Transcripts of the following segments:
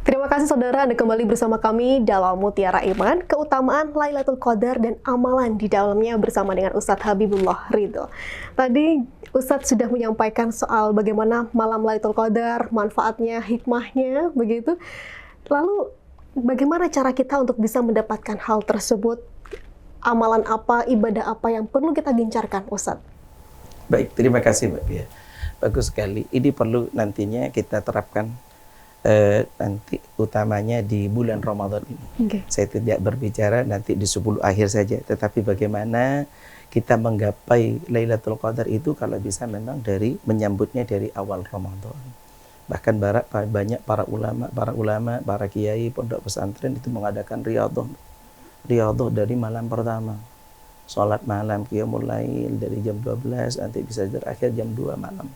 Terima kasih saudara, Anda kembali bersama kami dalam Mutiara Iman, keutamaan Lailatul Qadar dan amalan di dalamnya bersama dengan Ustadz Habibullah Ridho. Tadi Ustadz sudah menyampaikan soal bagaimana malam Lailatul Qadar, manfaatnya, hikmahnya, begitu. Lalu bagaimana cara kita untuk bisa mendapatkan hal tersebut? Amalan apa, ibadah apa yang perlu kita gencarkan, Ustadz? Baik, terima kasih Mbak Pia. Bagus sekali. Ini perlu nantinya kita terapkan nanti utamanya di bulan Ramadan ini. Okay. Saya tidak berbicara nanti di 10 akhir saja, tetapi bagaimana kita menggapai Lailatul Qadar itu kalau bisa memang dari menyambutnya dari awal Ramadan. Bahkan banyak para ulama, para kiai pondok pesantren itu mengadakan riyadhah dari malam pertama. Salat malam, qiyamul lail dari jam 12 nanti bisa berakhir jam 2 malam.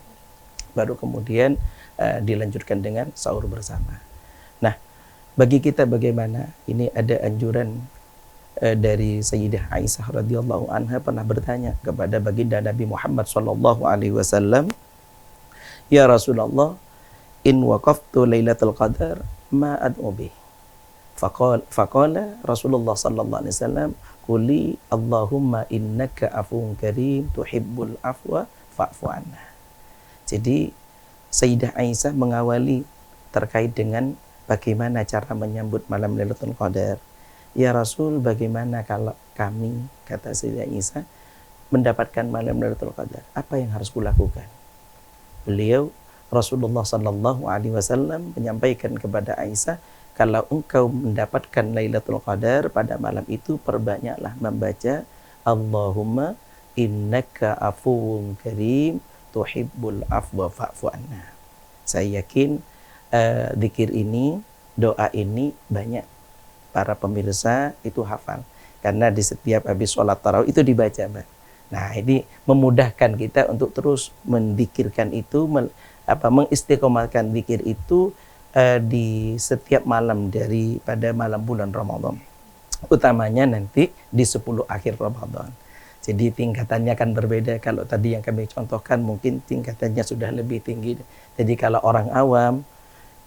Baru kemudian dilanjutkan dengan sahur bersama. Nah, bagi kita bagaimana? Ini ada anjuran dari Sayyidah Aisyah radhiyallahu anha pernah bertanya kepada baginda Nabi Muhammad sallallahu alaihi wasallam, "Ya Rasulullah, in waqaftu Lailatul Qadar ma ad'u bih?" Faqala Rasulullah sallallahu alaihi wasallam, "Quli Allahumma innaka afuwun karim tuhibbul afwa fa'fu anna." Jadi Sayyidah Aisyah mengawali terkait dengan bagaimana cara menyambut malam Lailatul Qadar. Ya Rasul, bagaimana kalau kami, kata Sayyidah Aisyah, mendapatkan malam Lailatul Qadar? Apa yang harus kulakukan? Beliau Rasulullah sallallahu alaihi wasallam menyampaikan kepada Aisyah, kalau engkau mendapatkan Lailatul Qadar pada malam itu, perbanyaklah membaca Allahumma innaka afuwun karim tuhibbul afwa fa'fu anna. Saya yakin zikir ini, doa ini banyak para pemirsa itu hafal. Karena di setiap habis sholat tarawih itu dibaca, Mbak. Nah, ini memudahkan kita untuk terus mendikirkan itu, mengistiqomahkan zikir itu di setiap malam pada malam bulan Ramadan. Utamanya nanti di 10 akhir Ramadan. Jadi tingkatannya akan berbeda. Kalau tadi yang kami contohkan mungkin tingkatannya sudah lebih tinggi. Jadi kalau orang awam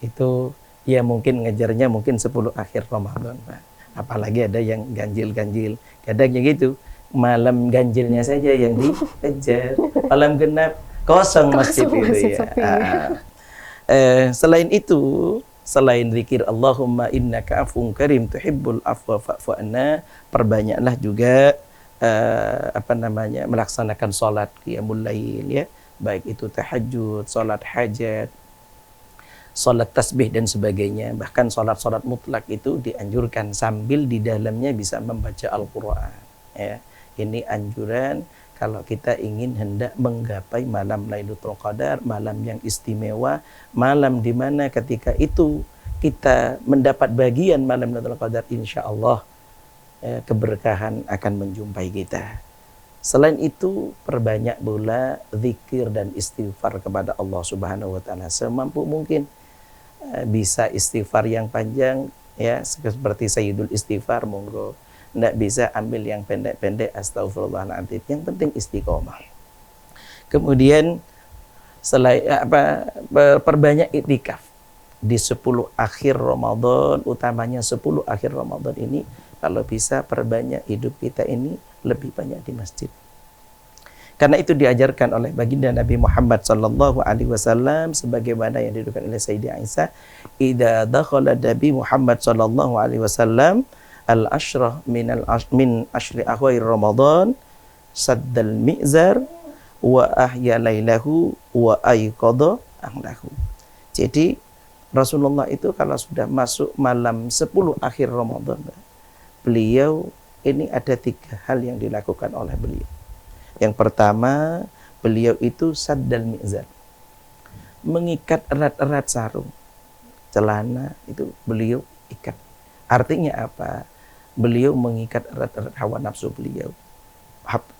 itu ya mungkin ngejarnya mungkin 10 akhir Ramadan, Pak. Apalagi ada yang ganjil-ganjil. Kadangnya gitu, malam ganjilnya saja yang dikejar. Malam genap kosong masjid itu ya. Selain itu, selain zikir Allahumma innaka afuwun karim tuhibbul afwa fa'fu anna, perbanyaklah juga melaksanakan sholat qiyamul lail ya, baik itu tahajud, sholat hajat, sholat tasbih dan sebagainya. Bahkan sholat mutlak itu dianjurkan sambil di dalamnya bisa membaca Al-Quran ya. Ini anjuran kalau kita ingin hendak menggapai malam Lailatul Qadar, malam yang istimewa, malam di mana ketika itu kita mendapat bagian malam Lailatul Qadar, insya Allah keberkahan akan menjumpai kita. Selain itu, perbanyak pula zikir dan istighfar kepada Allah Subhanahu wa taala semampu mungkin. Bisa istighfar yang panjang ya, seperti Sayyidul Istighfar, monggo. Nggak bisa ambil yang pendek-pendek, astagfirullahaladzim. Yang penting istiqomah. Kemudian perbanyak iktikaf di 10 akhir Ramadan, utamanya 10 akhir Ramadan ini. Kalau bisa perbanyak hidup kita ini lebih banyak di masjid. Karena itu diajarkan oleh baginda Nabi Muhammad sallallahu alaihi wasallam sebagaimana yang diriwayatkan oleh Sayyidah Aisyah, "Idza dakhala Nabi Muhammad sallallahu alaihi wasallam al-ashrah min ashri akhir Ramadan saddal mi'zar wa ahya lailahu wa ayqadha ahlahu." Jadi Rasulullah itu kalau sudah masuk malam 10 akhir Ramadan, beliau ini ada 3 hal yang dilakukan oleh beliau. Yang pertama, beliau itu saddal mi'zar, mengikat erat-erat sarung celana itu beliau ikat. Artinya apa? Beliau mengikat erat-erat hawa nafsu beliau,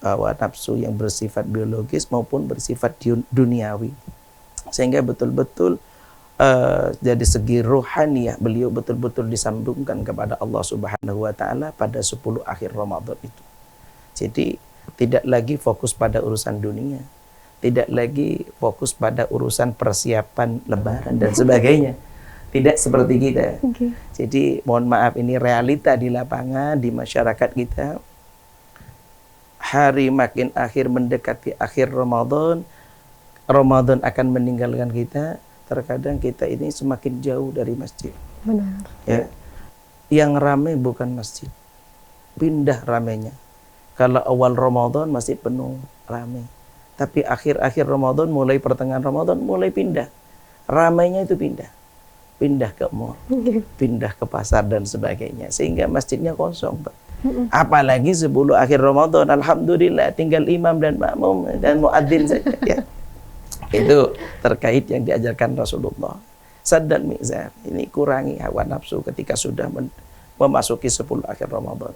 hawa nafsu yang bersifat biologis maupun bersifat duniawi, sehingga betul-betul dari segi rohaniyah beliau betul-betul disambungkan kepada Allah Subhanahu wa taala pada 10 akhir Ramadan itu. Jadi tidak lagi fokus pada urusan dunia, tidak lagi fokus pada urusan persiapan lebaran dan sebagainya. Tidak seperti kita. Oke. Jadi mohon maaf, ini realita di lapangan, di masyarakat kita. Hari makin akhir mendekati akhir Ramadan, Ramadan akan meninggalkan kita. Terkadang kita ini semakin jauh dari masjid. Benar. Ya. Yang ramai bukan masjid, pindah ramainya. Kalau awal Ramadan masih penuh ramai, tapi akhir-akhir Ramadan, mulai pertengahan Ramadan mulai pindah. Ramainya itu pindah ke mall, pindah ke pasar dan sebagainya, sehingga masjidnya kosong, Pak. Apalagi 10 akhir Ramadan, alhamdulillah tinggal imam dan makmum dan muadzin saja, ya. Itu terkait yang diajarkan Rasulullah. Sad dan mizan, ini kurangi hawa nafsu ketika sudah memasuki 10 akhir Ramadan.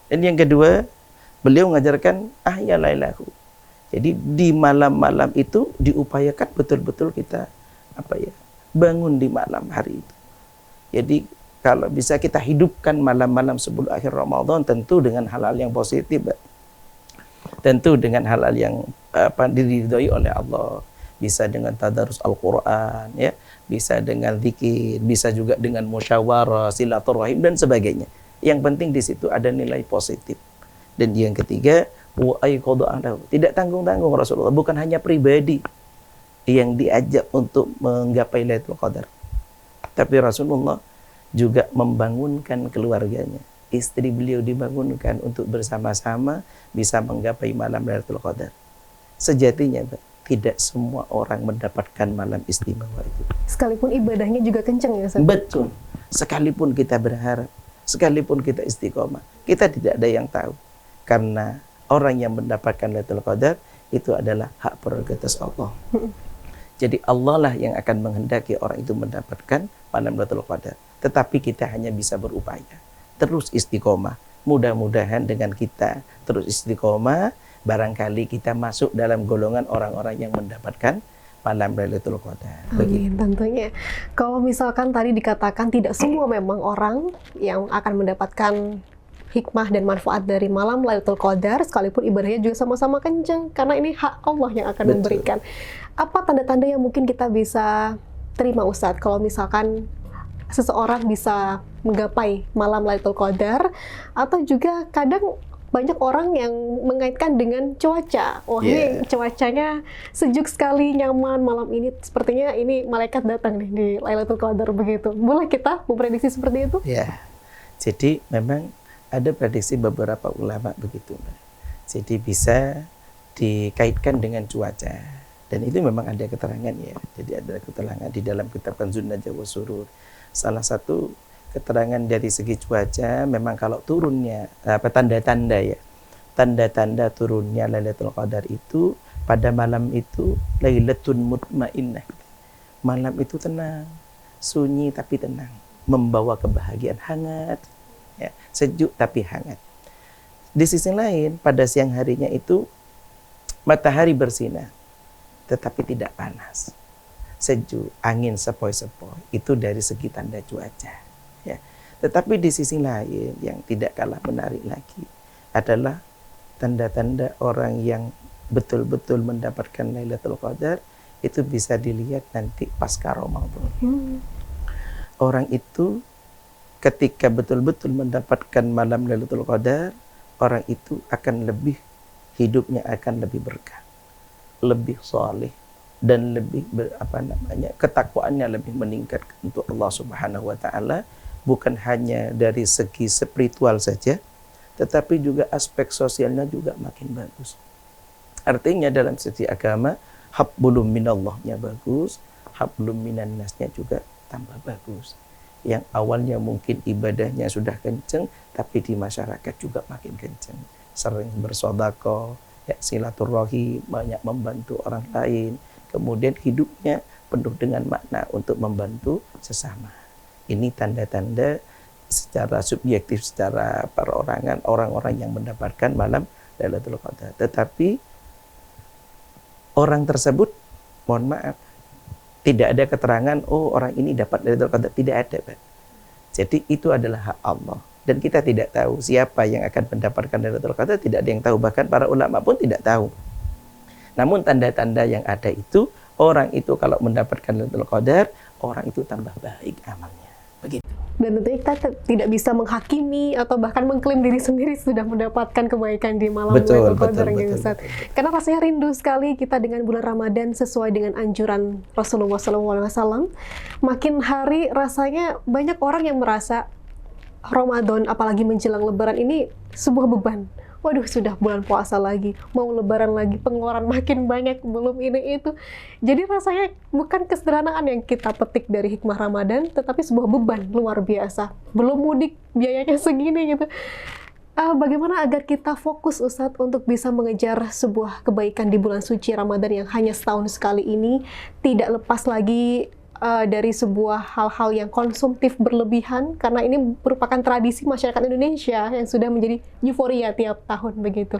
Dan yang kedua, beliau mengajarkan ahya lailahu. Jadi di malam-malam itu diupayakan betul-betul kita bangun di malam hari itu. Jadi kalau bisa kita hidupkan malam-malam 10 akhir Ramadan, tentu dengan hal-hal yang positif, tentu dengan hal-hal yang diridhoi oleh Allah. Bisa dengan tadarus Al-Quran, ya, bisa dengan zikir, bisa juga dengan musyawarah, silaturahim dan sebagainya. Yang penting di situ ada nilai positif. Dan yang ketiga, tidak tanggung-tanggung Rasulullah, bukan hanya pribadi yang diajak untuk menggapai Lailatul Qadar, tapi Rasulullah juga membangunkan keluarganya. Istri beliau dibangunkan untuk bersama-sama bisa menggapai malam Lailatul Qadar. Sejatinya, tidak semua orang mendapatkan malam istimewa itu. Sekalipun ibadahnya juga kenceng ya, Ustaz? Betul. Sekalipun kita berharap, sekalipun kita istiqomah, kita tidak ada yang tahu. Karena orang yang mendapatkan Lailatul Qadar itu adalah hak prerogatif Allah. Jadi Allah lah yang akan menghendaki orang itu mendapatkan malam Lailatul Qadar. Tetapi kita hanya bisa berupaya, terus istiqomah. Mudah-mudahan dengan kita terus istiqomah, barangkali kita masuk dalam golongan orang-orang yang mendapatkan malam Lailatul Qadar. Amin, tentunya. Kalau misalkan tadi dikatakan tidak semua memang orang yang akan mendapatkan hikmah dan manfaat dari malam Lailatul Qadar, sekalipun ibadahnya juga sama-sama kencang, karena ini hak Allah yang akan memberikan. Apa tanda-tanda yang mungkin kita bisa terima, Ustadz, kalau misalkan seseorang bisa menggapai malam Lailatul Qadar, atau juga kadang banyak orang yang mengaitkan dengan cuaca. Oh, ini cuacanya sejuk sekali, nyaman malam ini. Sepertinya ini malaikat datang nih di Lailatul Qadar, begitu. Boleh kita memprediksi seperti itu? Ya, jadi memang ada prediksi beberapa ulama begitu. Jadi bisa dikaitkan dengan cuaca. Dan itu memang ada keterangan, ya. Jadi ada keterangan di dalam kitab Kanzun Najwa wa Surur. Salah satu keterangan dari segi cuaca, memang kalau turunnya tanda-tanda, ya, tanda-tanda turunnya Lailatul Qadar itu pada malam itu lailatun mutmainnah. Malam itu tenang, sunyi tapi tenang, membawa kebahagiaan, hangat, ya, sejuk tapi hangat. Di sisi lain, pada siang harinya itu matahari bersinar tetapi tidak panas, sejuk, angin sepoi-sepoi. Itu dari segi tanda cuaca, ya. Tetapi di sisi lain yang tidak kalah menarik lagi adalah tanda-tanda orang yang betul-betul mendapatkan Lailatul Qadar itu bisa dilihat nanti pasca Ramadan. Orang itu ketika betul-betul mendapatkan malam Lailatul Qadar, orang itu akan lebih, hidupnya akan lebih berkah, lebih saleh, dan lebih ketakwaannya lebih meningkat untuk Allah Subhanahu wa taala, bukan hanya dari segi spiritual saja, tetapi juga aspek sosialnya juga makin bagus. Artinya dalam segi agama, hablum minallahnya bagus, hablum minan nasnya juga tambah bagus. Yang awalnya mungkin ibadahnya sudah kenceng, tapi di masyarakat juga makin kenceng. Sering bersedekah, ya, silaturahim, banyak membantu orang lain, kemudian hidupnya penuh dengan makna untuk membantu sesama. Ini tanda-tanda secara subjektif, secara perorangan orang-orang yang mendapatkan malam Lailatul Qadar. Tetapi orang tersebut, mohon maaf, tidak ada keterangan, oh orang ini dapat Lailatul Qadar, tidak ada, Pak. Jadi itu adalah hak Allah. Dan kita tidak tahu siapa yang akan mendapatkan Lailatul Qadar, tidak ada yang tahu, bahkan para ulama pun tidak tahu. Namun tanda-tanda yang ada itu, orang itu kalau mendapatkan Lailatul Qadar, orang itu tambah baik amalnya. Begitu. Dan tentunya kita tidak bisa menghakimi atau bahkan mengklaim diri sendiri sudah mendapatkan kebaikan di malam Lailatul Qadar, Ustaz. Karena rasanya rindu sekali kita dengan bulan Ramadan sesuai dengan anjuran Rasulullah SAW. Makin hari rasanya banyak orang yang merasa Ramadan, apalagi menjelang Lebaran ini sebuah beban. Waduh, sudah bulan puasa lagi, mau Lebaran lagi, pengeluaran makin banyak, belum ini itu. Jadi rasanya bukan kesederhanaan yang kita petik dari hikmah Ramadan, tetapi sebuah beban luar biasa. Belum mudik, biayanya segini gitu. Bagaimana agar kita fokus, Ustadz, untuk bisa mengejar sebuah kebaikan di bulan suci Ramadan yang hanya setahun sekali ini, tidak lepas lagi dari sebuah hal-hal yang konsumtif berlebihan, karena ini merupakan tradisi masyarakat Indonesia yang sudah menjadi euforia tiap tahun begitu.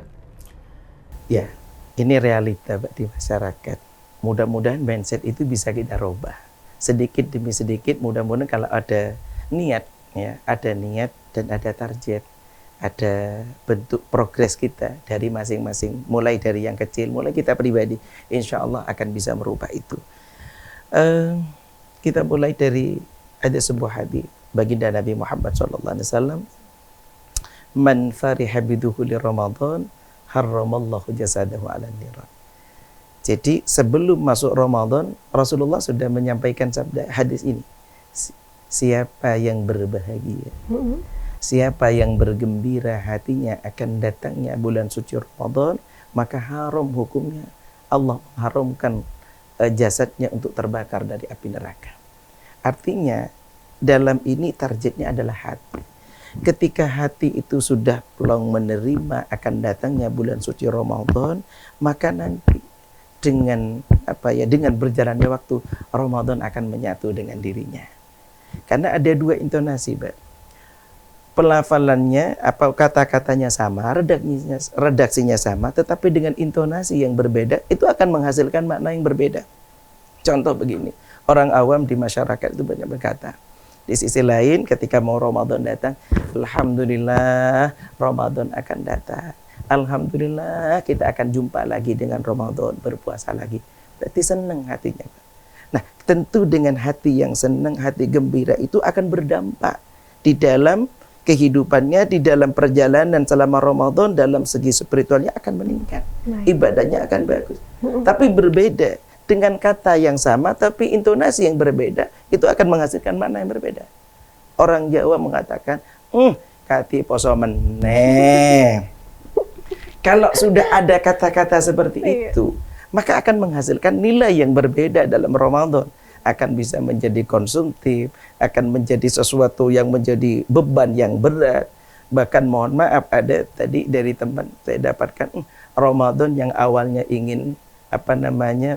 Ya, ini realita di masyarakat. Mudah-mudahan mindset itu bisa kita rubah sedikit demi sedikit. Mudah-mudahan kalau ada niat, ya, ada niat dan ada target, ada bentuk progres kita dari masing-masing, mulai dari yang kecil, mulai kita pribadi, insya Allah akan bisa merubah itu. Kita mulai dari ada sebuah hadis baginda Nabi Muhammad SAW, man fariha bidukhuli Ramadan harramallahu jasadahu 'alan niran. Jadi sebelum masuk Ramadan, Rasulullah sudah menyampaikan sabda hadis ini. Siapa yang berbahagia, siapa yang bergembira hatinya akan datangnya bulan suci Ramadan, maka haram hukumnya Allah mengharamkan jasadnya untuk terbakar dari api neraka. Artinya dalam ini targetnya adalah hati. Ketika hati itu sudah plong menerima akan datangnya bulan suci Ramadan, maka nanti dengan dengan berjalannya waktu, Ramadan akan menyatu dengan dirinya. Karena ada dua intonasi, Mbak. Pelafalannya, kata-katanya sama, redaksinya sama, tetapi dengan intonasi yang berbeda, itu akan menghasilkan makna yang berbeda. Contoh begini, orang awam di masyarakat itu banyak berkata, di sisi lain ketika mau Ramadan datang, alhamdulillah Ramadan akan datang. Alhamdulillah kita akan jumpa lagi dengan Ramadan, berpuasa lagi. Berarti senang hatinya. Nah, tentu dengan hati yang senang, hati gembira itu akan berdampak di dalam kehidupannya, di dalam perjalanan selama Ramadan, dalam segi spiritualnya akan meningkat. Ibadahnya akan bagus. Tapi berbeda dengan kata yang sama, tapi intonasi yang berbeda, itu akan menghasilkan makna yang berbeda. Orang Jawa mengatakan, kati poso meneh. Kalau sudah ada kata-kata seperti itu, maka akan menghasilkan nilai yang berbeda dalam Ramadan. Akan bisa menjadi konsumtif, akan menjadi sesuatu yang menjadi beban yang berat. Bahkan mohon maaf, ada tadi dari teman saya dapatkan Ramadan yang awalnya ingin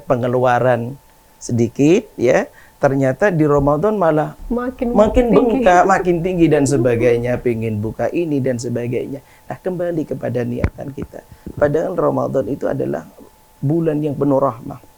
pengeluaran sedikit, ya, ternyata di Ramadan malah makin bengkak, makin tinggi dan sebagainya, pengen buka ini dan sebagainya. Nah, kembali kepada niatan kita. Padahal Ramadan itu adalah bulan yang penuh rahmah.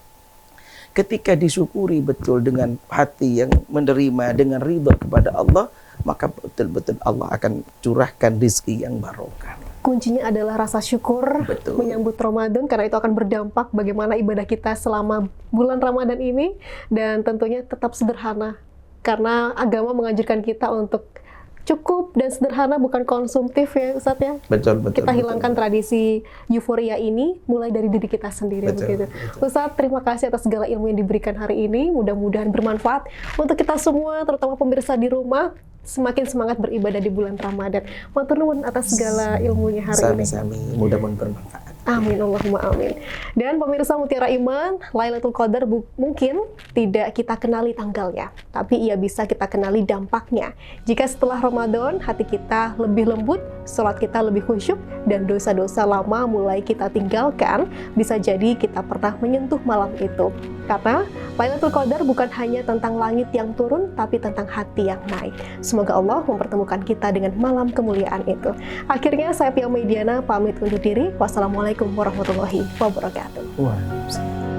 Ketika disyukuri betul dengan hati yang menerima, dengan ridha kepada Allah, maka betul-betul Allah akan curahkan rezeki yang barokah. Kuncinya adalah rasa syukur. Betul. Menyambut Ramadan, karena itu akan berdampak bagaimana ibadah kita selama bulan Ramadan ini, dan tentunya tetap sederhana, karena agama mengajarkan kita untuk cukup dan sederhana, bukan konsumtif, ya Ustadz, ya. Betul. Kita hilangkan tradisi euforia ini mulai dari diri kita sendiri. Begitu. Ustadz, terima kasih atas segala ilmu yang diberikan hari ini. Mudah-mudahan bermanfaat untuk kita semua, terutama pemirsa di rumah, semakin semangat beribadah di bulan Ramadan. Matur nuwun atas segala ilmunya hari ini. Sami-sami, mudah-mudahan bermanfaat. Amin, Allahumma amin. Dan pemirsa Mutiara Iman, Lailatul Qadar mungkin tidak kita kenali tanggalnya, tapi ia bisa kita kenali dampaknya. Jika setelah Ramadan hati kita lebih lembut, sholat kita lebih khusyuk, dan dosa-dosa lama mulai kita tinggalkan, bisa jadi kita pernah menyentuh malam itu. Karena Lailatul Qadar bukan hanya tentang langit yang turun, tapi tentang hati yang naik. Semoga Allah mempertemukan kita dengan malam kemuliaan itu. Akhirnya saya Pia Mediana pamit undur diri. Wassalamualaikum warahmatullahi wabarakatuh. Waalaikumsalam.